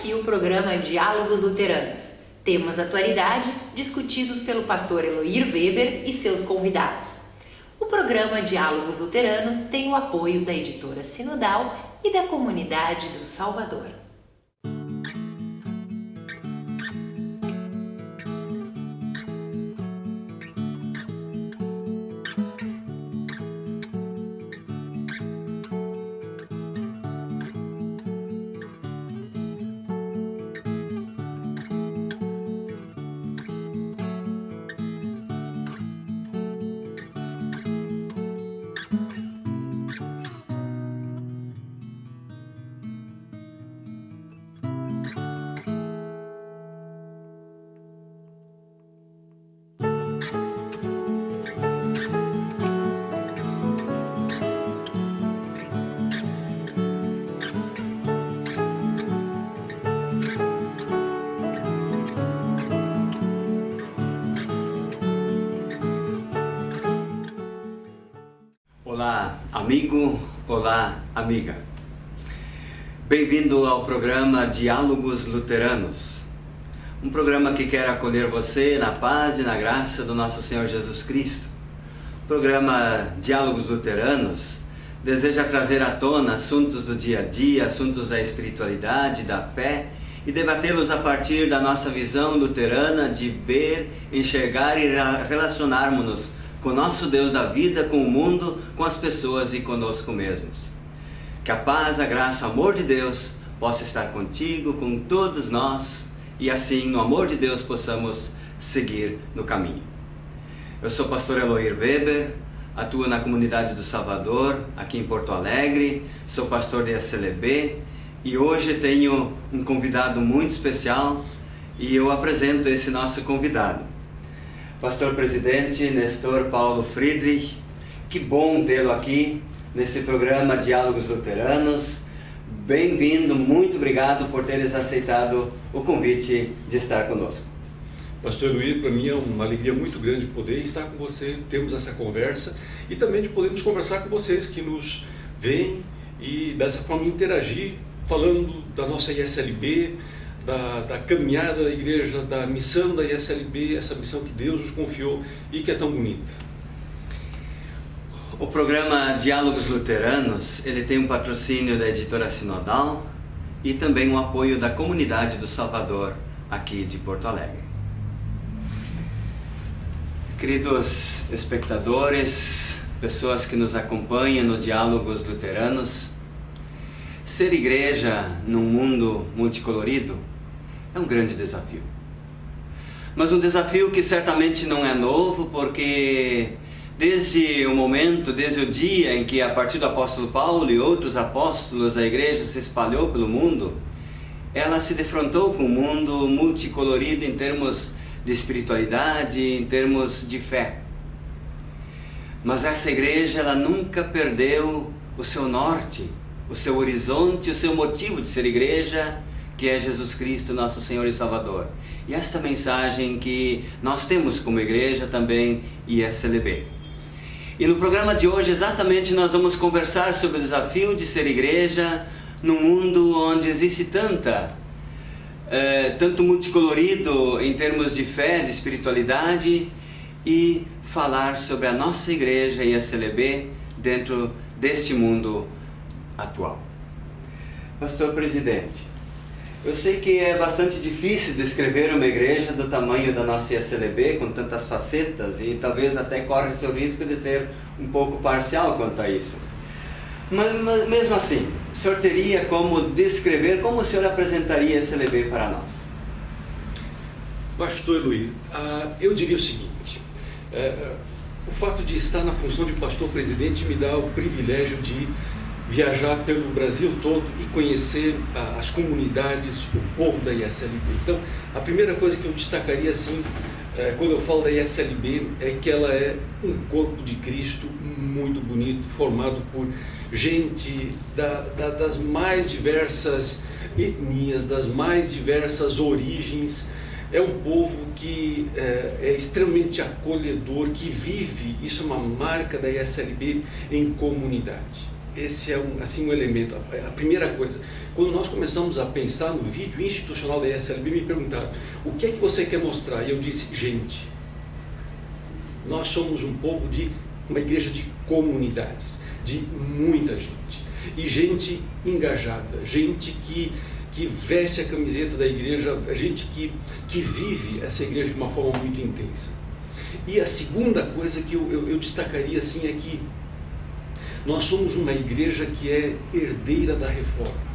aqui o programa Diálogos Luteranos, temas da atualidade discutidos pelo pastor Eloir Weber e seus convidados. O programa Diálogos Luteranos tem o apoio da editora Sinodal e da Comunidade do Salvador. Olá, amigo, olá, amiga. Bem-vindo ao programa Diálogos Luteranos, um programa que quer acolher você na paz e na graça do nosso Senhor Jesus Cristo. O programa Diálogos Luteranos deseja trazer à tona assuntos do dia a dia, assuntos da espiritualidade, da fé e debatê-los a partir da nossa visão luterana de ver, enxergar e relacionarmos-nos com o nosso Deus da vida, com o mundo, com as pessoas e conosco mesmos. Que a paz, a graça, o amor de Deus possa estar contigo, com todos nós, e assim, no amor de Deus, possamos seguir no caminho. Eu sou o pastor Eloir Weber, atuo na Comunidade do Salvador, aqui em Porto Alegre, sou pastor de SLB, e hoje tenho um convidado muito especial, e eu apresento esse nosso convidado. Pastor Presidente Nestor Paulo Friedrich, que bom tê-lo aqui nesse programa Diálogos Luteranos. Bem-vindo, muito obrigado por teres aceitado o convite de estar conosco. Pastor Luiz, para mim é uma alegria muito grande poder estar com você, termos essa conversa e também de podermos conversar com vocês que nos veem e dessa forma interagir, falando da nossa ISLB, da caminhada da igreja, da missão da ISLB, essa missão que Deus nos confiou e que é tão bonita. O programa Diálogos Luteranos, ele tem um patrocínio da editora Sinodal e também um apoio da Comunidade do Salvador, aqui de Porto Alegre. Queridos espectadores, pessoas que nos acompanham no Diálogos Luteranos, ser igreja num mundo multicolorido é um grande desafio. Mas um desafio que certamente não é novo, porque desde o dia em que, a partir do apóstolo Paulo e outros apóstolos, a igreja se espalhou pelo mundo, ela se defrontou com o mundo multicolorido em termos de espiritualidade, em termos de fé. Mas essa igreja, ela nunca perdeu o seu norte, o seu horizonte, o seu motivo de ser igreja, que é Jesus Cristo, nosso Senhor e Salvador. E esta mensagem que nós temos como igreja também, ISLB. E no programa de hoje, exatamente, nós vamos conversar sobre o desafio de ser igreja num mundo onde existe tanto multicolorido em termos de fé, de espiritualidade, e falar sobre a nossa igreja ISLB dentro deste mundo atual. Pastor Presidente, eu sei que é bastante difícil descrever uma igreja do tamanho da nossa ISLB, com tantas facetas, e talvez até corre o seu risco de ser um pouco parcial quanto a isso. Mas mesmo assim, o senhor teria como descrever, como o senhor apresentaria a ISLB para nós? Pastor Luiz, eu diria o seguinte, o fato de estar na função de pastor presidente me dá o privilégio de viajar pelo Brasil todo e conhecer as comunidades, o povo da ISLB. Então, a primeira coisa que eu destacaria assim, quando eu falo da ISLB, é que ela é um corpo de Cristo muito bonito, formado por gente das mais diversas etnias, das mais diversas origens. É um povo que é extremamente acolhedor, que vive, isso é uma marca da ISLB, em comunidade. esse é um elemento. A primeira coisa, quando nós começamos a pensar no vídeo institucional da ISLB, me perguntaram, o que é que você quer mostrar? E eu disse, gente, nós somos um povo de uma igreja de comunidades, de muita gente, e gente engajada, gente que veste a camiseta da igreja, gente que vive essa igreja de uma forma muito intensa. E a segunda coisa que eu destacaria assim é que nós somos uma igreja que é herdeira da reforma.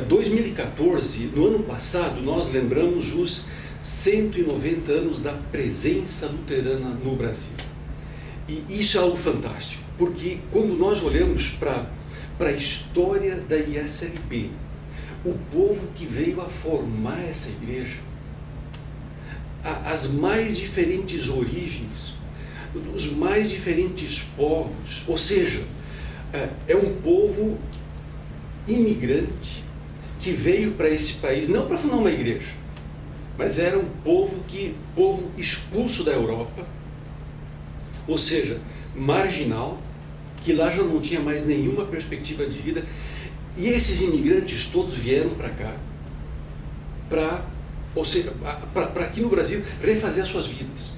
2014, no ano passado, nós lembramos os 190 anos da presença luterana no Brasil. E isso é algo fantástico, porque quando nós olhamos para a história da ISLB, o povo que veio a formar essa igreja, as mais diferentes origens, os mais diferentes povos, ou seja, é um povo imigrante que veio para esse país, não para fundar uma igreja, mas era um povo expulso da Europa, ou seja, marginal, que lá já não tinha mais nenhuma perspectiva de vida, e esses imigrantes todos vieram para cá, para aqui no Brasil, refazer as suas vidas.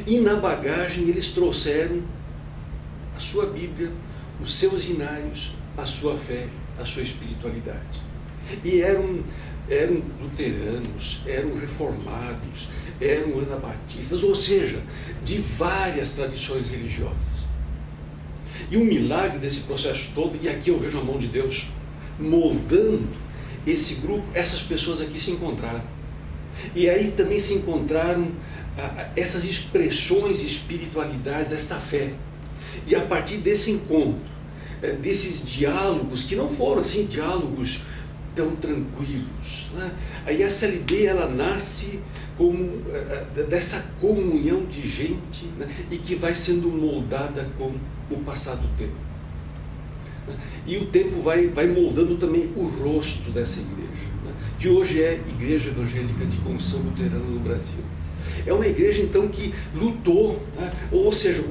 E na bagagem eles trouxeram a sua Bíblia, os seus hinários, a sua fé, a sua espiritualidade. E eram luteranos, eram reformados, eram anabatistas, ou seja, de várias tradições religiosas. E o milagre desse processo todo, e aqui eu vejo a mão de Deus moldando esse grupo, essas pessoas aqui se encontraram. E aí também se encontraram essas expressões de espiritualidades, essa fé. E a partir desse encontro, desses diálogos, que não foram assim diálogos tão tranquilos, né? A ISLB, ela nasce como dessa comunhão de gente, né? E que vai sendo moldada com o passar do tempo. E o tempo vai moldando também o rosto dessa igreja, né? Que hoje é Igreja Evangélica de Confissão Luterana no Brasil. É uma igreja, então, que lutou, né? Ou seja,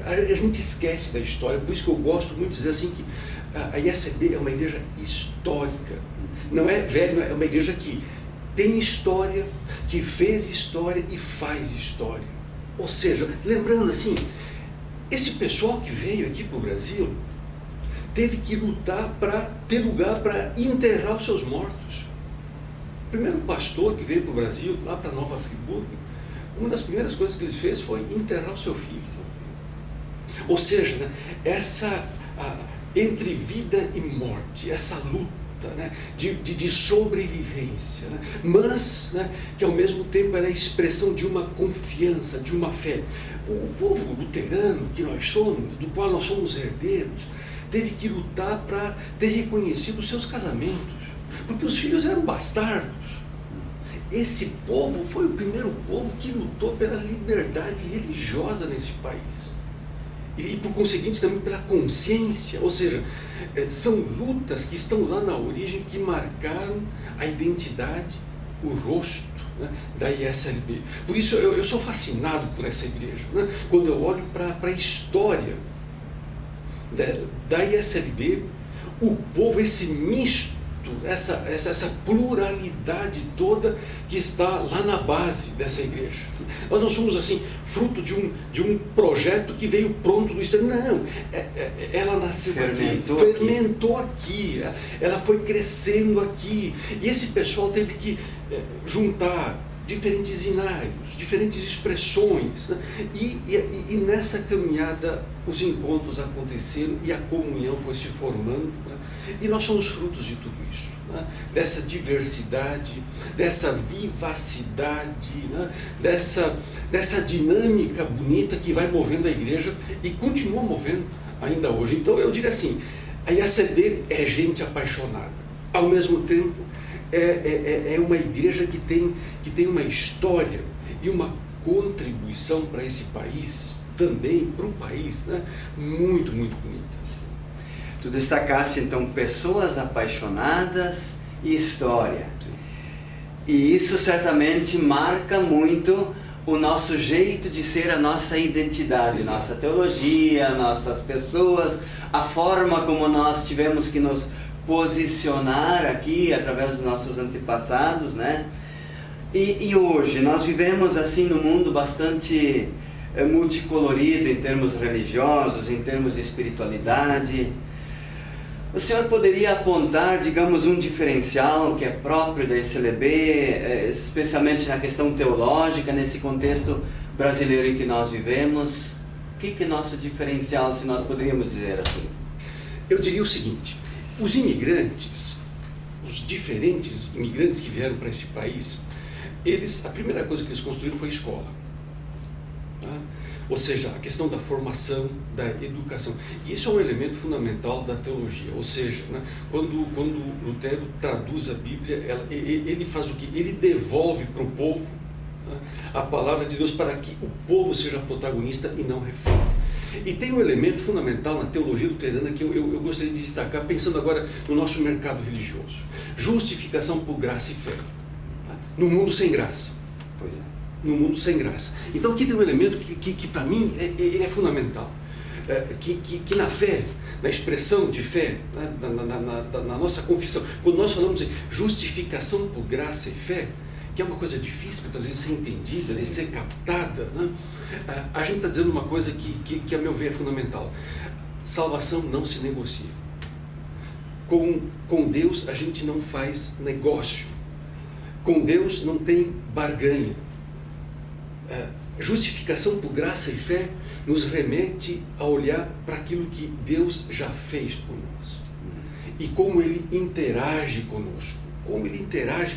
a gente esquece da história, por isso que eu gosto muito de dizer assim que a ISLB é uma igreja histórica. Não é velha, é uma igreja que tem história, que fez história e faz história. Ou seja, lembrando assim, esse pessoal que veio aqui para o Brasil teve que lutar para ter lugar para enterrar os seus mortos. O primeiro pastor que veio para o Brasil, lá para Nova Friburgo, uma das primeiras coisas que ele fez foi enterrar o seu filho. Ou seja, né, entre vida e morte, essa luta, né, de sobrevivência, né, mas, né, que ao mesmo tempo ela é a expressão de uma confiança, de uma fé. O povo luterano que nós somos, do qual nós somos herdeiros, teve que lutar para ter reconhecido os seus casamentos, porque os filhos eram bastardos. Esse povo foi o primeiro povo que lutou pela liberdade religiosa nesse país. E por conseguinte também pela consciência, ou seja, são lutas que estão lá na origem, que marcaram a identidade, o rosto, né, da ISLB. Por isso eu sou fascinado por essa igreja, né? Quando eu olho para a história da ISLB, o povo, esse misto, essa pluralidade toda que está lá na base dessa igreja. Nós não somos assim, fruto de um projeto que veio pronto do exterior. Não, ela nasceu fermentou aqui, ela foi crescendo aqui. E esse pessoal teve que juntar diferentes hinários, diferentes expressões, né? E nessa caminhada os encontros aconteceram e a comunhão foi se formando, né? E nós somos frutos de tudo isso, né? Dessa diversidade, dessa vivacidade, né? dessa dinâmica bonita que vai movendo a igreja e continua movendo ainda hoje. Então eu diria assim, a ISLB é gente apaixonada, ao mesmo tempo é uma igreja que tem uma história e uma contribuição para esse país, também para o país, né? Muito, muito bonita. Tu destacaste então pessoas apaixonadas e história. Sim. E isso certamente marca muito o nosso jeito de ser, a nossa identidade, Exato. nossa teologia, nossas pessoas, a forma como nós tivemos que nos posicionar aqui através dos nossos antepassados, né? E hoje nós vivemos assim num mundo bastante multicolorido em termos religiosos, em termos de espiritualidade. O senhor poderia apontar, digamos, um diferencial que é próprio da ECLB, especialmente na questão teológica, nesse contexto brasileiro em que nós vivemos? O que é nosso diferencial, se nós poderíamos dizer assim? Eu diria o seguinte: os imigrantes, os diferentes imigrantes que vieram para esse país, a primeira coisa que eles construíram foi escola. Tá? Ou seja, a questão da formação, da educação. E isso é um elemento fundamental da teologia. Ou seja, né, quando Lutero traduz a Bíblia, ele faz o quê? Ele devolve para o povo, né, a palavra de Deus, para que o povo seja protagonista e não refém. E tem um elemento fundamental na teologia luterana que eu gostaria de destacar, pensando agora no nosso mercado religioso. Justificação por graça e fé. Tá? No mundo sem graça. Pois é. No mundo sem graça. Então aqui tem um elemento que para mim ele é fundamental. Que na fé, na expressão de fé, né, na nossa confissão, quando nós falamos em justificação por graça e fé, que é uma coisa difícil muitas vezes ser entendida, de ser captada, né? A gente está dizendo uma coisa que a meu ver é fundamental. Salvação não se negocia. Com Deus a gente não faz negócio. Com Deus não tem barganha. Justificação por graça e fé nos remete a olhar para aquilo que Deus já fez por nós e como Ele interage conosco, como Ele interage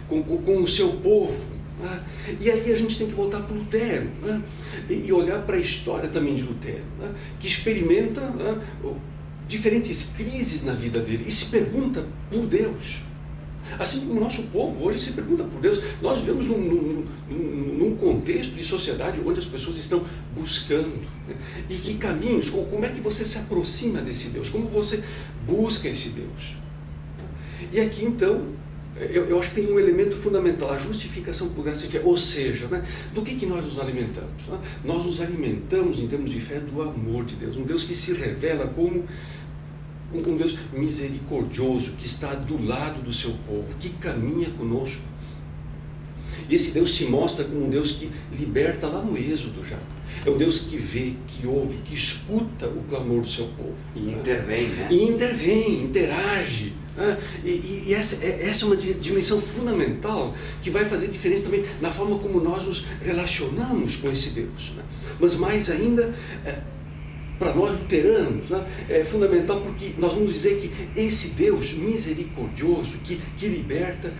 com o seu povo. Né? E aí a gente tem que voltar para Lutero, né? E olhar para a história também de Lutero, né? Que experimenta, né, diferentes crises na vida dele e se pergunta por Deus. Assim como o nosso povo hoje se pergunta por Deus. Nós vivemos num contexto de sociedade onde as pessoas estão buscando, né? E que caminhos, como é que você se aproxima desse Deus? Como você busca esse Deus? E aqui então, eu acho que tem um elemento fundamental, a justificação por graça e fé. Ou seja, né, do que nós nos alimentamos? Né? Nós nos alimentamos em termos de fé do amor de Deus. Um Deus que se revela como um Deus misericordioso, que está do lado do seu povo, que caminha conosco. E esse Deus se mostra como um Deus que liberta lá no Êxodo já. É um Deus que vê, que ouve, que escuta o clamor do seu povo. E intervém, né? E intervém, interage. Né? E essa é uma dimensão fundamental que vai fazer diferença também na forma como nós nos relacionamos com esse Deus. Né? Mas mais ainda, para nós luteranos, né, é fundamental porque nós vamos dizer que esse Deus misericordioso, que liberta,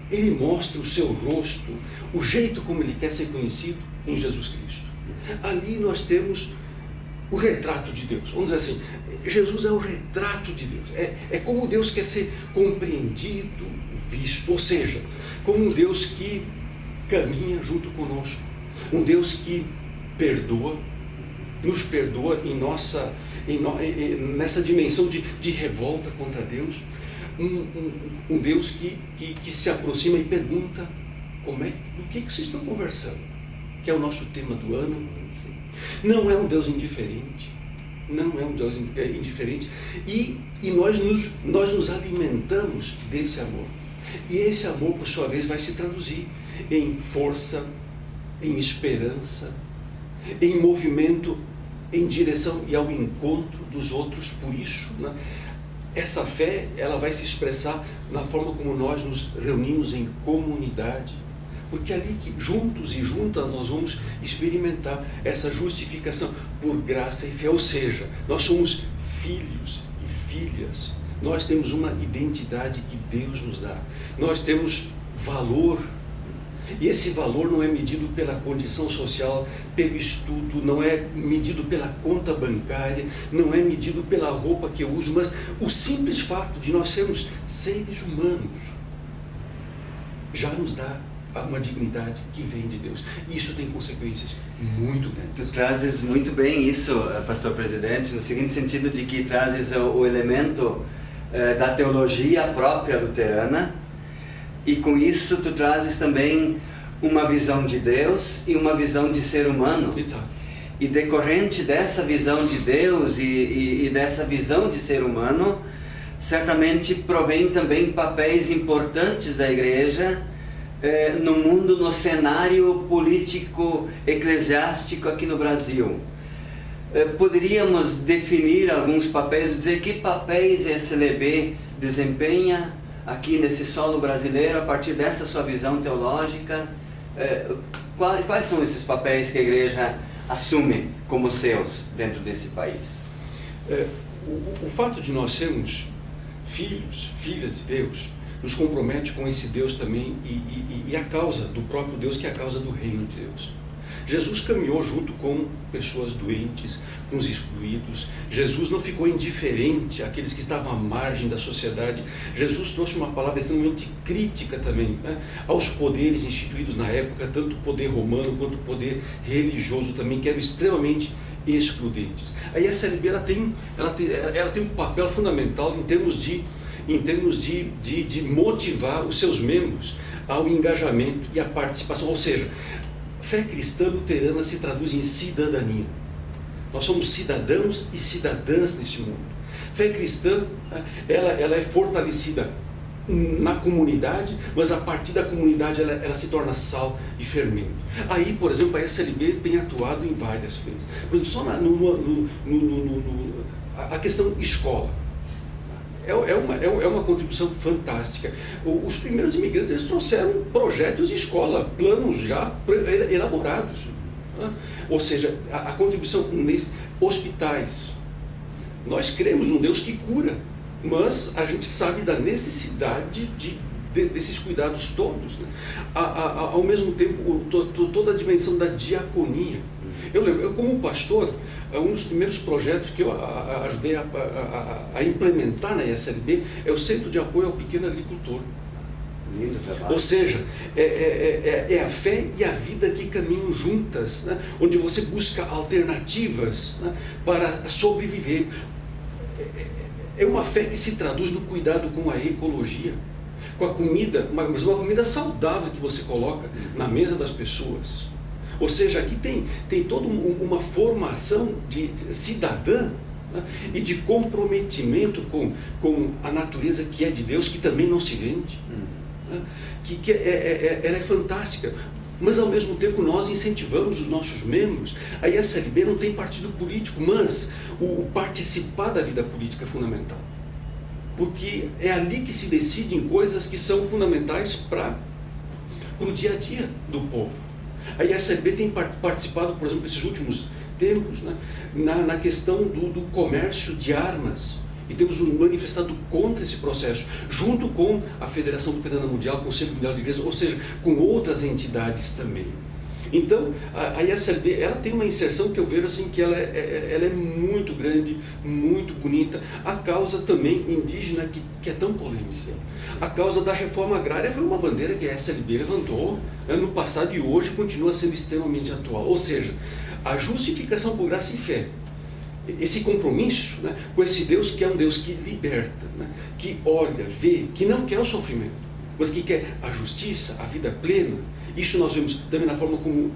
Ele mostra o seu rosto, o jeito como Ele quer ser conhecido em Jesus Cristo. Ali nós temos o retrato de Deus. Vamos dizer assim, Jesus é o retrato de Deus. É como Deus quer ser compreendido, visto. Ou seja, como um Deus que caminha junto conosco. Um Deus que perdoa, nos perdoa nessa dimensão de revolta contra Deus. Um Deus que se aproxima e pergunta do que vocês estão conversando, que é o nosso tema do ano. Não é um Deus indiferente, não é um Deus indiferente, e nós nos alimentamos desse amor, e esse amor por sua vez vai se traduzir em força, em esperança, em movimento em direção e ao encontro dos outros. Por isso, né, essa fé ela vai se expressar na forma como nós nos reunimos em comunidade, porque ali que juntos e juntas nós vamos experimentar essa justificação por graça e fé. Ou seja, nós somos filhos e filhas, nós temos uma identidade que Deus nos dá, nós temos valor. E esse valor não é medido pela condição social, pelo estudo, não é medido pela conta bancária, não é medido pela roupa que eu uso, mas o simples fato de nós sermos seres humanos já nos dá uma dignidade que vem de Deus. E isso tem consequências muito grandes. Tu trazes muito bem isso, pastor presidente, no seguinte sentido de que trazes o elemento da teologia própria luterana, e com isso tu trazes também uma visão de Deus e uma visão de ser humano. Exato. E decorrente dessa visão de Deus e dessa visão de ser humano, certamente provém também papéis importantes da igreja no mundo, no cenário político eclesiástico aqui no Brasil. Poderíamos definir alguns papéis, dizer que papéis a SLB desempenha aqui nesse solo brasileiro a partir dessa sua visão teológica? Quais são esses papéis que a igreja assume como seus dentro desse país? O fato de nós sermos filhos, filhas de Deus, nos compromete com esse Deus também e a causa do próprio Deus, que é a causa do reino de Deus. Jesus caminhou junto com pessoas doentes, com os excluídos. Jesus não ficou indiferente àqueles que estavam à margem da sociedade. Jesus trouxe uma palavra extremamente crítica também, né, aos poderes instituídos na época, tanto o poder romano quanto o poder religioso também, que eram extremamente excludentes. A SLB ela tem um papel fundamental em termos de motivar os seus membros ao engajamento e à participação, ou seja, fé cristã luterana se traduz em cidadania. Nós somos cidadãos e cidadãs nesse mundo. Fé cristã, ela é fortalecida na comunidade, mas a partir da comunidade ela se torna sal e fermento. Aí, por exemplo, a SLB tem atuado em várias frentes. Por exemplo, só a questão escola. É uma contribuição fantástica. Os primeiros imigrantes, eles trouxeram projetos de escola, planos já elaborados. Ou seja, a contribuição nesses hospitais. Nós cremos num Deus que cura, mas a gente sabe da necessidade desses cuidados todos, né? Ao mesmo tempo, toda a dimensão da diaconia. Eu lembro, como pastor, um dos primeiros projetos que eu ajudei a implementar na SLB é o Centro de Apoio ao Pequeno Agricultor. Lindo trabalho. Ou seja, é a fé e a vida que caminham juntas, né? Onde você busca alternativas, né, para sobreviver. É uma fé que se traduz no cuidado com a ecologia, com a comida, mas uma comida saudável que você coloca na mesa das pessoas. Ou seja, aqui tem toda uma formação de cidadã, né, e de comprometimento com a natureza que é de Deus, que também não se vende, né, ela é fantástica. Mas ao mesmo tempo nós incentivamos os nossos membros. A SLB não tem partido político, mas o participar da vida política é fundamental. Porque é ali que se decidem coisas que são fundamentais para o dia a dia do povo. A SLB tem participado, por exemplo, nesses últimos tempos, né, na questão do comércio de armas. E temos nos manifestado contra esse processo, junto com a Federação Luterana Mundial, o Conselho Mundial de Igrejas, ou seja, com outras entidades também. Então, a SLB, ela tem uma inserção que eu vejo assim, que ela é muito grande, muito bonita. A causa também indígena, que é tão polêmica. A causa da reforma agrária foi uma bandeira que a SLB levantou, né, no passado e hoje continua sendo extremamente atual. Ou seja, a justificação por graça e fé, esse compromisso, né, com esse Deus que é um Deus que liberta, né, que olha, vê, que não quer o sofrimento, mas que quer a justiça, a vida plena. Isso nós vemos também na forma como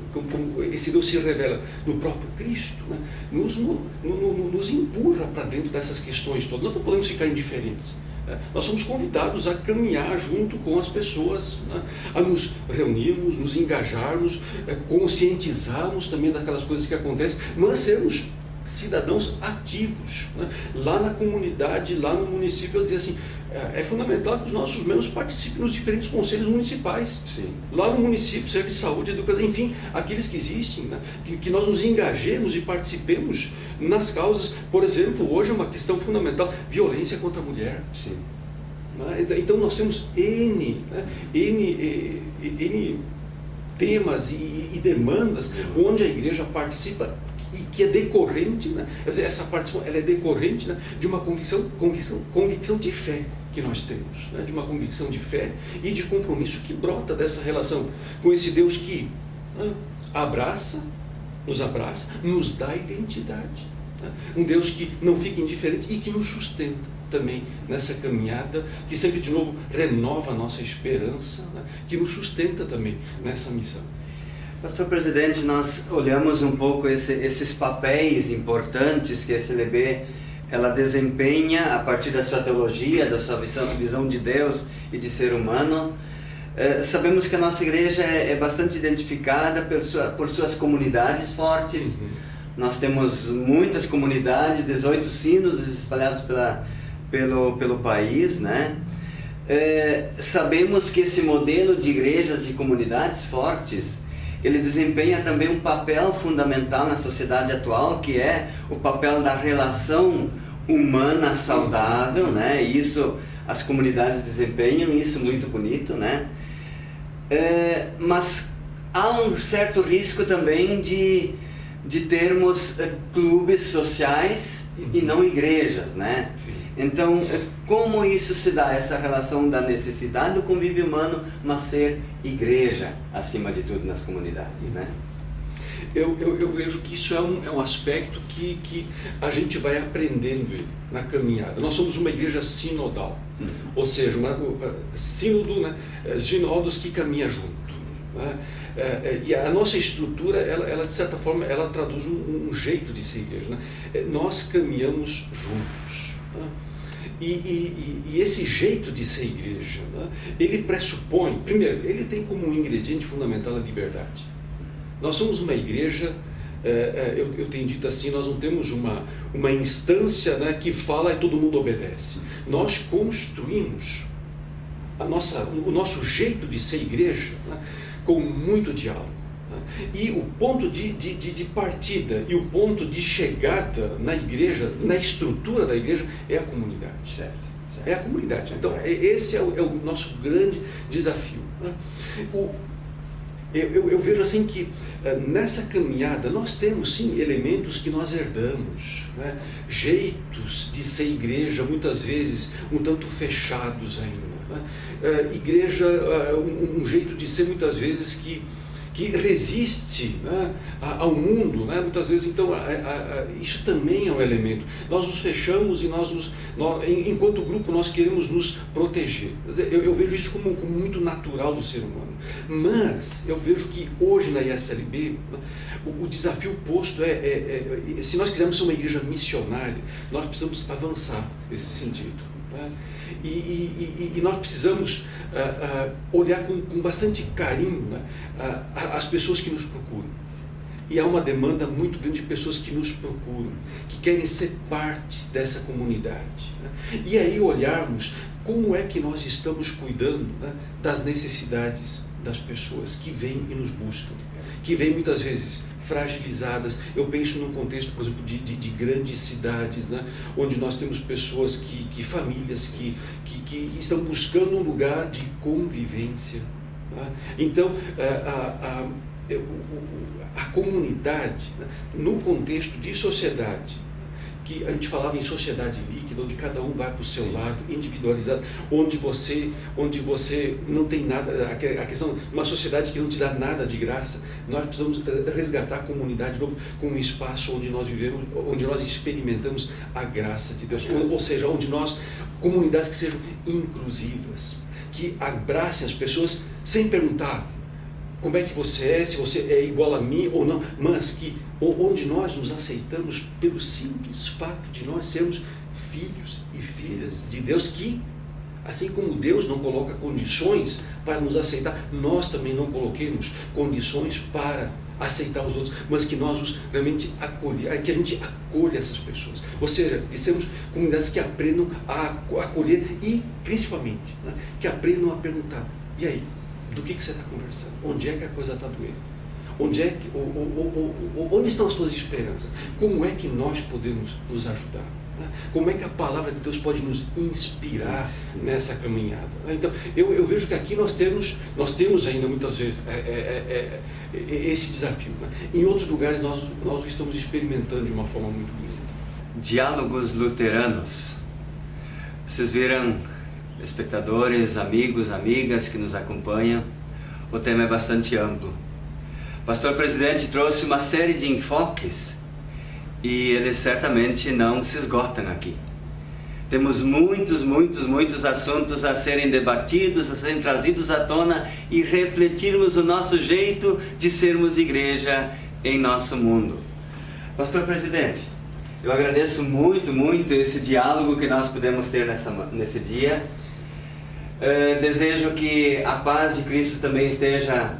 esse Deus se revela no próprio Cristo, né, nos empurra para dentro dessas questões todas. Nós não podemos ficar indiferentes. Né? Nós somos convidados a caminhar junto com as pessoas, né, a nos reunirmos, nos engajarmos, conscientizarmos também daquelas coisas que acontecem, mas sermos cidadãos ativos, né? Lá na comunidade, lá no município. Eu dizia assim, é fundamental que os nossos membros participem nos diferentes conselhos municipais. Sim. Lá no município, serviço de saúde, educação, enfim, aqueles que existem, né? Que nós nos engajemos e participemos nas causas. Por exemplo, hoje é uma questão fundamental, violência contra a mulher. Sim. Então nós temos N temas e demandas onde a igreja participa, e que é decorrente, né? Essa participação, ela é decorrente, né, de uma convicção de fé que nós temos, né? De uma convicção de fé e de compromisso que brota dessa relação com esse Deus que, né, nos dá identidade, né? Um Deus que não fica indiferente e que nos sustenta. também nessa caminhada que sempre de novo renova a nossa esperança, né? Que nos sustenta também nessa missão. Pastor Presidente, nós olhamos um pouco esses papéis importantes que a SLB ela desempenha a partir da sua teologia, da sua visão de Deus e de ser humano. Sabemos que a nossa igreja é bastante identificada por suas comunidades fortes. Nós temos muitas comunidades, 18 sínodos espalhados pelo país, né? Sabemos que esse modelo de igrejas e comunidades fortes, ele desempenha também um papel fundamental na sociedade atual, que é o papel da relação humana saudável, né? Isso as comunidades desempenham, isso muito bonito, né? Mas há um certo risco também de termos clubes sociais e não igrejas, né? Sim. Então, como isso se dá, essa relação da necessidade do convívio humano, mas ser igreja, acima de tudo, nas comunidades, né? Eu vejo que isso é um aspecto que a gente vai aprendendo na caminhada. Nós somos uma igreja sinodal, ou seja, sínodo, né? Sinodos que caminha junto, né? E a nossa estrutura, ela de certa forma, ela traduz um jeito de ser igreja, né? Nós caminhamos juntos, né? E esse jeito de ser igreja, né? Ele pressupõe, primeiro, ele tem como um ingrediente fundamental a liberdade. Nós somos uma igreja, eu tenho dito assim, nós não temos uma instância, né, que fala e todo mundo obedece. Nós construímos o nosso jeito de ser igreja, né, com muito diálogo. Né? E o ponto de partida e o ponto de chegada na igreja, na estrutura da igreja, é a comunidade. Certo. É a comunidade. Então, esse é o nosso grande desafio. Né? Eu vejo assim que nessa caminhada nós temos sim elementos que nós herdamos, né? Jeitos de ser igreja muitas vezes um tanto fechados ainda, né? Igreja, um jeito de ser muitas vezes que resiste, né, ao mundo, né? Muitas vezes, então, isso também é um elemento. Nós nos fechamos e enquanto grupo, nós queremos nos proteger. Eu vejo isso como muito natural do ser humano. Mas eu vejo que hoje na ISLB, o desafio posto se nós quisermos ser uma igreja missionária, nós precisamos avançar nesse sentido. Né? E nós precisamos olhar com bastante carinho, né, as pessoas que nos procuram. E há uma demanda muito grande de pessoas que nos procuram, que querem ser parte dessa comunidade. Né? E aí olharmos como é que nós estamos cuidando, né, das necessidades das pessoas que vêm e nos buscam, que vêm muitas vezes fragilizadas. Eu penso num contexto, por exemplo, de grandes cidades, né, onde nós temos pessoas, famílias que estão buscando um lugar de convivência. Né? Então, a comunidade, né, no contexto de sociedade, que a gente falava em sociedade líquida, onde cada um vai para o seu lado, individualizado, onde você não tem nada, a questão, uma sociedade que não te dá nada de graça. Nós precisamos resgatar a comunidade de novo como um espaço onde nós vivemos, onde nós experimentamos a graça de Deus, ou seja, comunidades que sejam inclusivas, que abracem as pessoas sem perguntar como é que você é, se você é igual a mim ou não, mas onde nós nos aceitamos pelo simples fato de nós sermos filhos e filhas de Deus, que, assim como Deus não coloca condições para nos aceitar, nós também não coloquemos condições para aceitar os outros, mas que nós os realmente que a gente acolha essas pessoas. Ou seja, de sermos comunidades que aprendam a acolher e, principalmente, né, que aprendam a perguntar: e aí? Do que você está conversando? Onde é que a coisa está doendo? Onde estão as suas esperanças? Como é que nós podemos nos ajudar? Como é que a palavra de Deus pode nos inspirar nessa caminhada? Então, eu vejo que aqui nós temos ainda muitas vezes esse desafio. Né? Em outros lugares nós estamos experimentando de uma forma muito bonita. Diálogos luteranos. Vocês viram, espectadores, amigos, amigas que nos acompanham, o tema é bastante amplo. O pastor presidente trouxe uma série de enfoques e eles certamente não se esgotam aqui. Temos muitos assuntos a serem debatidos, a serem trazidos à tona e refletirmos o nosso jeito de sermos igreja em nosso mundo. Pastor Presidente, eu agradeço muito esse diálogo que nós pudemos ter nesse dia. Desejo que a paz de Cristo também esteja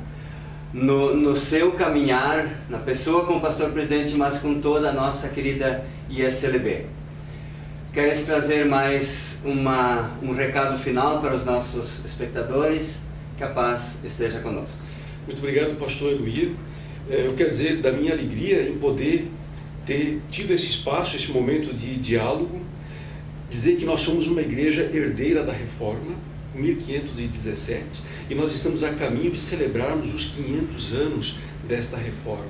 no seu caminhar, na pessoa com o Pastor Presidente, mas com toda a nossa querida ISLB. Queres trazer mais um recado final para os nossos espectadores? Que a paz esteja conosco. Muito obrigado, pastor Eloir. Eu quero dizer da minha alegria em poder ter tido esse espaço, esse momento de diálogo, dizer que nós somos uma igreja herdeira da Reforma, 1517, e nós estamos a caminho de celebrarmos os 500 anos desta Reforma.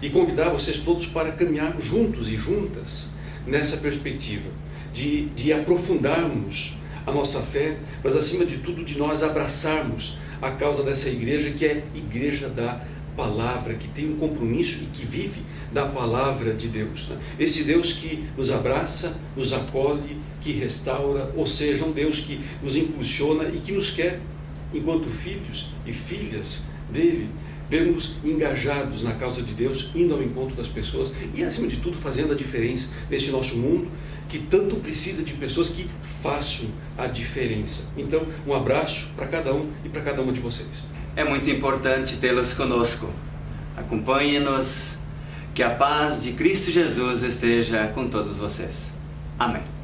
E convidar vocês todos para caminharmos juntos e juntas nessa perspectiva de aprofundarmos a nossa fé, mas acima de tudo de nós abraçarmos a causa dessa igreja, que é igreja da palavra, que tem um compromisso e que vive da palavra de Deus, né? Esse Deus que nos abraça, nos acolhe, que restaura, ou seja, um Deus que nos impulsiona e que nos quer, enquanto filhos e filhas dele, vermos engajados na causa de Deus, indo ao encontro das pessoas e, acima de tudo, fazendo a diferença neste nosso mundo, que tanto precisa de pessoas que façam a diferença. Então, um abraço para cada um e para cada uma de vocês. É muito importante tê-los conosco. Acompanhe-nos, que a paz de Cristo Jesus esteja com todos vocês. Amém.